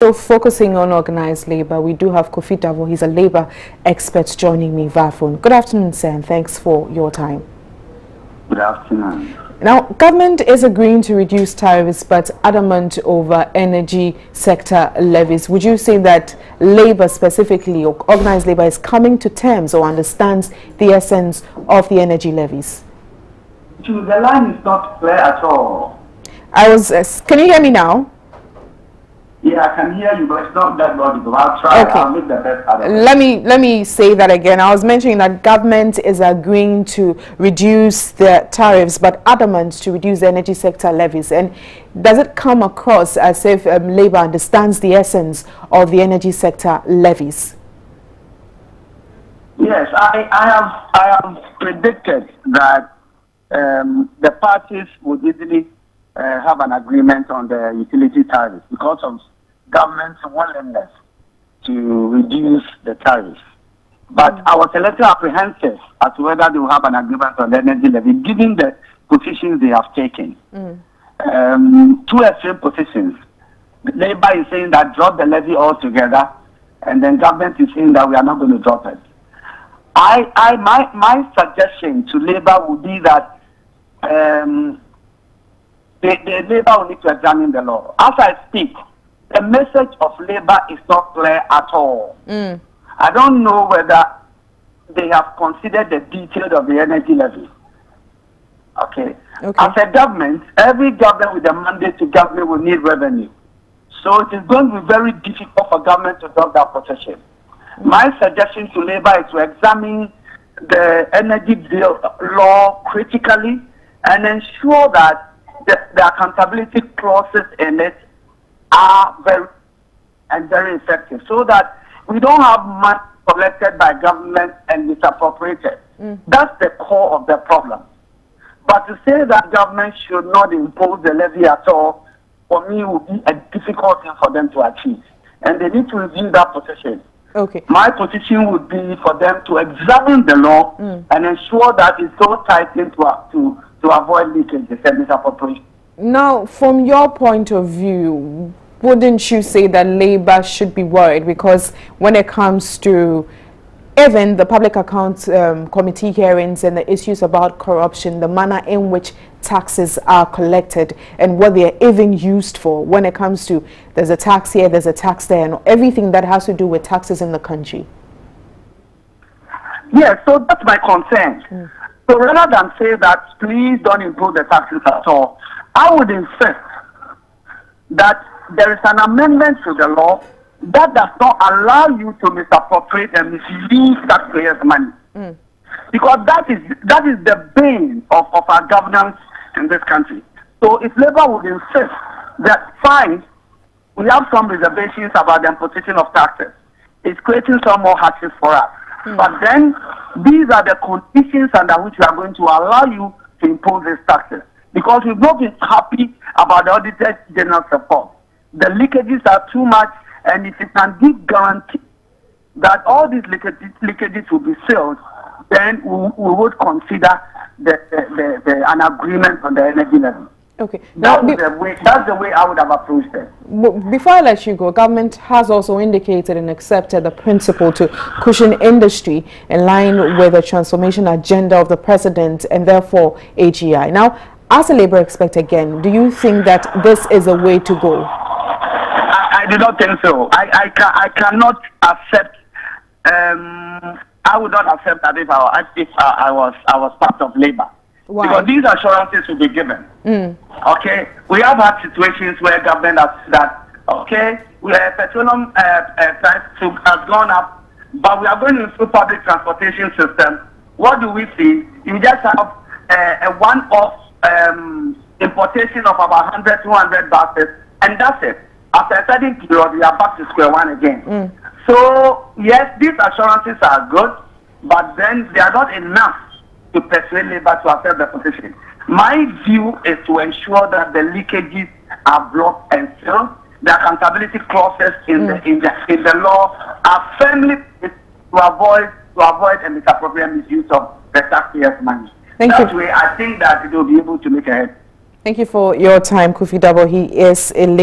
So focusing on organized labor, we do have Kofi Davo. He's a labor expert joining me via phone. Good afternoon, sir, and thanks for your time. Good afternoon. Now, government is agreeing to reduce tariffs but adamant over energy sector levies. Would you say that labor specifically, or organized labor, is coming to terms or understands the essence of the energy levies? The line is not clear at all. Can you hear me now? Yeah, I can hear you, but it's not that logical. I'll try. Okay. I'll make the best out of it. Let me say that again. I was mentioning that government is agreeing to reduce the tariffs, but adamant to reduce the energy sector levies. And does it come across as if Labour understands the essence of the energy sector levies? Yes, I have predicted that the parties would easily have an agreement on the utility tariffs because of government's willingness to reduce the tariffs. But I was a little apprehensive as to whether they will have an agreement on the energy levy, given the positions they have taken. Two extreme positions. Labour is saying that drop the levy altogether, and then government is saying that we are not going to drop it. My suggestion to Labour would be that the Labour will need to examine the law. As I speak, the message of Labour is not clear at all. I don't know whether they have considered the details of the energy levy. Okay. As a government, every government with a mandate to govern will need revenue. So it is going to be very difficult for government to drop that position. My suggestion to Labour is to examine the energy bill law critically and ensure that the accountability clauses in it are very effective, so that we don't have money collected by government and misappropriated. That's the core of the problem. But to say that government should not impose the levy at all, for me, would be a difficult thing for them to achieve. And they need to review that position. Okay. My position would be for them to examine the law and ensure that it's so tightened to avoid leakages and misappropriation. Now, from your point of view, wouldn't you say that Labour should be worried? Because when it comes to even the Public Accounts Committee hearings and the issues about corruption, the manner in which taxes are collected and what they are even used for, when it comes to there's a tax here, there's a tax there, and everything that has to do with taxes in the country. Yeah, so that's my concern. So rather than say that please don't impose the taxes at all, I would insist that there is an amendment to the law that does not allow you to misappropriate and misuse taxpayers' money. Because that is the bane of our governance in this country. So if Labour would insist that fine, we have some reservations about the imposition of taxes, it's creating some more hardships for us. But then these are the conditions under which we are going to allow you to impose these taxes. Because we've not been happy about the Auditor General's report. The leakages are too much, and if you can give guarantee that all these leakages will be sealed, then we would consider an agreement on the energy levy. Okay. That's the way I would have approached it. Before I let you go, government has also indicated and accepted the principle to cushion industry in line with the transformation agenda of the president and therefore AGI. Now, as a Labour expert again, do you think that this is a way to go? I do not think so. I cannot accept. I would not accept that if I was part of Labour. Why? Because these assurances will be given. Okay, we have had situations where government has that. Okay, petroleum price has gone up, but we are going into public transportation system. What do we see? You just have a one-off importation of about 100, 200 buses, and that's it. After a certain period, we are back to square one again. So, yes, these assurances are good, but then they are not enough to persuade Labour to accept the position. My view is to ensure that the leakages are blocked and sealed. The accountability clauses in the law are firmly to avoid a misappropriate misuse of the taxpayers' money. That way, I think that it will be able to make a head. Thank you for your time, Kofi Davo. He is a Labour